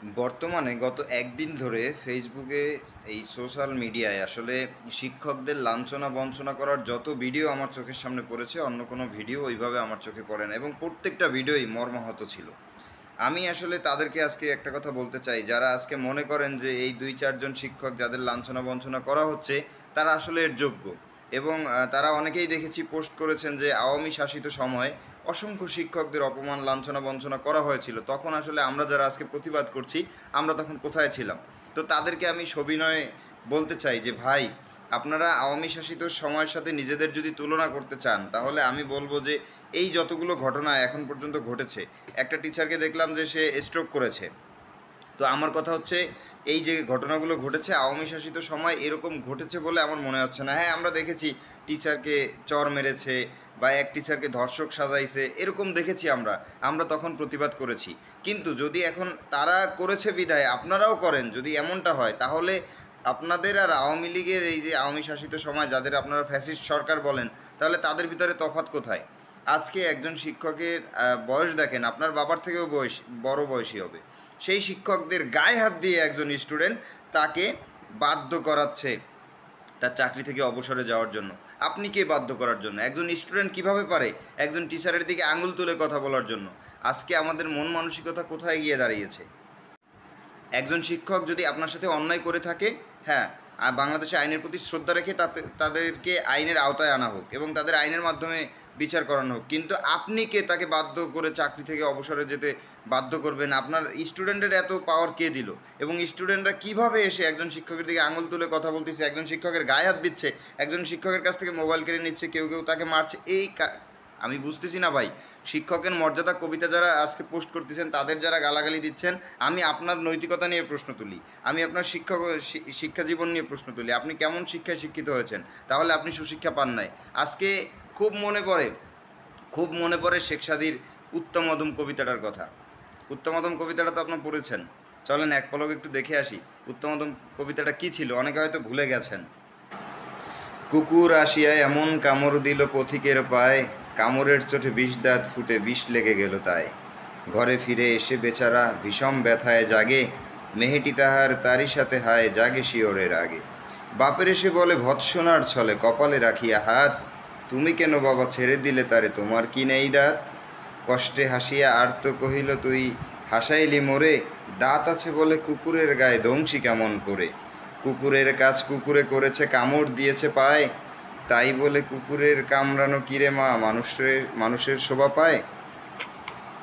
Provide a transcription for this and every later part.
বর্তমানে গত একদিন ধরে ফেসবুকে এই সোশ্যাল মিডিয়ায় আসলে শিক্ষকদের লাঞ্ছনা বঞ্চনা করার যত ভিডিও আমার চোখের সামনে পড়েছে, অন্য কোনো ভিডিও ওইভাবে আমার চোখে পড়ে না এবং প্রত্যেকটা ভিডিওই মর্মাহত ছিল। আমি আসলে তাদেরকে আজকে একটা কথা বলতে চাই, যারা আজকে মনে করেন যে এই ২-৪ জন শিক্ষক যাদের লাঞ্ছনা বঞ্চনা করা হচ্ছে তারা আসলে এর যোগ্য। এবং তারা অনেকেই দেখেছি পোস্ট করেছেন যে আওয়ামী শাসিত সময়ে অসংখ্য শিক্ষকদের অপমান লাঞ্ছনা বঞ্চনা করা হয়েছিল, তখন আসলে আমরা যারা আজকে প্রতিবাদ করছি আমরা তখন কোথায় ছিলাম। তো তাদেরকে আমি সবিনয়ে বলতে চাই যে ভাই, আপনারা আওয়ামী শাসিত সময়ের সাথে নিজেদের যদি তুলনা করতে চান তাহলে আমি বলবো যে এই যতগুলো ঘটনা এখন পর্যন্ত ঘটেছে, একটা টিচারকে দেখলাম যে সে স্ট্রোক করেছে। তো আমার কথা হচ্ছে, এই যে ঘটনাগুলো ঘটেছে আওয়ামী শাসিত সময় এরকম ঘটেছে বলে আমার মনে হচ্ছে না। হ্যাঁ, আমরা দেখেছি টিচারকে চর মেরেছে বা এক টিচারকে ধর্ষক সাজাইছে, এরকম দেখেছি আমরা। আমরা তখন প্রতিবাদ করেছি। কিন্তু যদি এখন তারা করেছে বিধায় আপনারাও করেন, যদি এমনটা হয় তাহলে আপনাদের আর আওয়ামী লীগের, এই যে আওয়ামী শাসিত সময় যাদের আপনারা ফ্যাসিস্ট সরকার বলেন, তাহলে তাদের ভিতরে তফাৎ কোথায়? আজকে একজন শিক্ষকের বয়স দেখেন, আপনার বাবার থেকেও বড় বয়সী হবে। সেই শিক্ষকদের গায়ে হাত দিয়ে একজন স্টুডেন্ট তাকে বাধ্য করাচ্ছে তার চাকরি থেকে অবসরে যাওয়ার জন্য। আপনি কে বাধ্য করার জন্য? একজন স্টুডেন্ট কিভাবে পারে একজন টিচারের দিকে আঙুল তুলে কথা বলার জন্য? আজকে আমাদের মন মানসিকতা কোথায় গিয়ে দাঁড়িয়েছে? একজন শিক্ষক যদি আপনার সাথে অন্যায় করে থাকে, হ্যাঁ, বাংলাদেশে আইনের প্রতি শ্রদ্ধা রেখে তাদেরকে আইনের আওতায় আনা হোক এবং তাদের আইনের মাধ্যমে বিচার করানো হোক। কিন্তু আপনি কে তাকে বাধ্য করে চাকরি থেকে অবসরে যেতে বাধ্য করবেন? আপনার স্টুডেন্টের এত পাওয়ার কে দিল? এবং স্টুডেন্টরা কিভাবে এসে একজন শিক্ষকের দিকে আঙুল তুলে কথা বলতেছে, একজন শিক্ষকের গায়ে হাত দিচ্ছে, একজন শিক্ষকের কাছ থেকে মোবাইল কেড়ে নিচ্ছে, কেউ কেউ তাকে মারছে। আমি বুঝতেছি না ভাই। শিক্ষকের মর্যাদা কবিতা যারা আজকে পোস্ট করতেছেন, তাদের যারা গালাগালি দিচ্ছেন, আমি আপনার নৈতিকতা নিয়ে প্রশ্ন তুলি, আমি আপনার শিক্ষা জীবন নিয়ে প্রশ্ন তুলি। আপনি কেমন শিক্ষায় শিক্ষিত হয়েছেন? তাহলে আপনি সুশিক্ষা পান নাই। আজকে খুব মনে পড়ে খুব মনে পড়ে শেখ সাদির উত্তম অধম কবিতাটার কথা। উত্তম অধম কবিতাটা তো আপনার পড়েছেন। চলেন এক পলক একটু দেখে আসি উত্তম অধম কবিতাটা কী ছিল, অনেকে হয়তো ভুলে গেছেন। কুকুর আসিয়া এমন কামড় দিল পথিকের পায়, কামড়ের চোটে বিষ দাঁত ফুটে বিষ লেগে গেল তাই। ঘরে ফিরে এসে বেচারা ভীষণ ব্যথায় জাগে, মেহেটি তাহার তারই সাথে হায় জাগে শিওরের আগে। বাপের এসে বলে ভৎসনার ছলে কপালে রাখিয়া হাত, তুমি কেন বাবা ছেড়ে দিলে তারে, তোমার কি নেই দাঁত? কষ্টে হাসিয়া আর্ত কহিল তুই হাসাইলি মোরে, দাঁত আছে বলে কুকুরের গায়ে দংশি কেমন করে? কুকুরের কাজ কুকুরে করেছে, কামড় দিয়েছে পায়, তাই বলে কুকুরের কামড়ানো কিরে মা মানুষের শোভা পায়?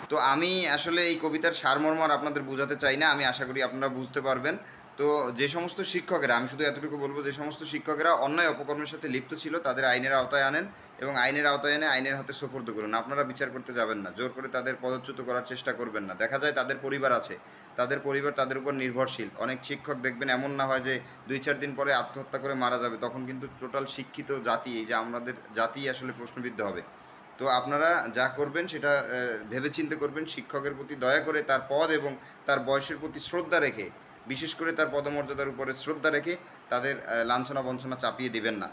তো আমি আসলে এই কবিতার সারমর্ম আর আপনাদের বোঝাতে চাই না, আমি আশা করি আপনারা বুঝতে পারবেন। তো যে সমস্ত শিক্ষকেরা, আমি শুধু এতটুকু বলবো, যে সমস্ত শিক্ষকেরা অন্যায় অপকর্মের সাথে লিপ্ত ছিল তাদের আইনের আওতায় আনেন এবং আইনের আওতায় এনে আইনের হাতে সোপর্দ করুন। আপনারা বিচার করতে যাবেন না, জোর করে তাদের পদচ্যুত করার চেষ্টা করবেন না। দেখা যায় তাদের পরিবার আছে, তাদের পরিবার তাদের উপর নির্ভরশীল। অনেক শিক্ষক দেখবেন এমন না হয় যে 2-4 দিন পরে আত্মহত্যা করে মারা যাবে, তখন কিন্তু টোটাল শিক্ষিত জাতি, এই যে আমাদের জাতি আসলে প্রশ্নবিদ্ধ হবে। তো আপনারা যা করবেন সেটা ভেবেচিন্তে করবেন। শিক্ষকের প্রতি দয়া করে, তার পদ এবং তার বয়সের প্রতি শ্রদ্ধা রেখে, বিশেষ করে তার পদমর্যাদার উপরে শ্রদ্ধা রেখে তাদের লাঞ্ছনা বঞ্চনা চাপিয়ে দিবেন না।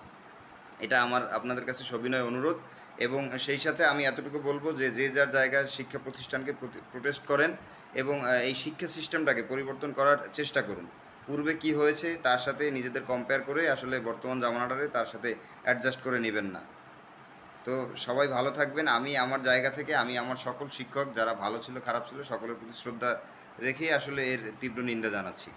এটা আমার আপনাদের কাছে সবিনয় অনুরোধ। এবং সেই সাথে আমি এতটুকু বলবো যে যে যার জায়গায় শিক্ষা প্রতিষ্ঠানকে প্রোটেস্ট করেন এবং এই শিক্ষা সিস্টেমটাকে পরিবর্তন করার চেষ্টা করুন। পূর্বে কি হয়েছে তার সাথে নিজেদের কম্পেয়ার করে আসলে বর্তমান জামানাটারে তার সাথে অ্যাডজাস্ট করে নেবেন না। তো সবাই ভালো থাকবেন। আমি আমার জায়গা থেকে আমি আমার সকল শিক্ষক যারা ভালো ছিল খারাপ ছিল সকলের প্রতি শ্রদ্ধা রেখেই আসলে এর তীব্র নিন্দা জানাচ্ছি।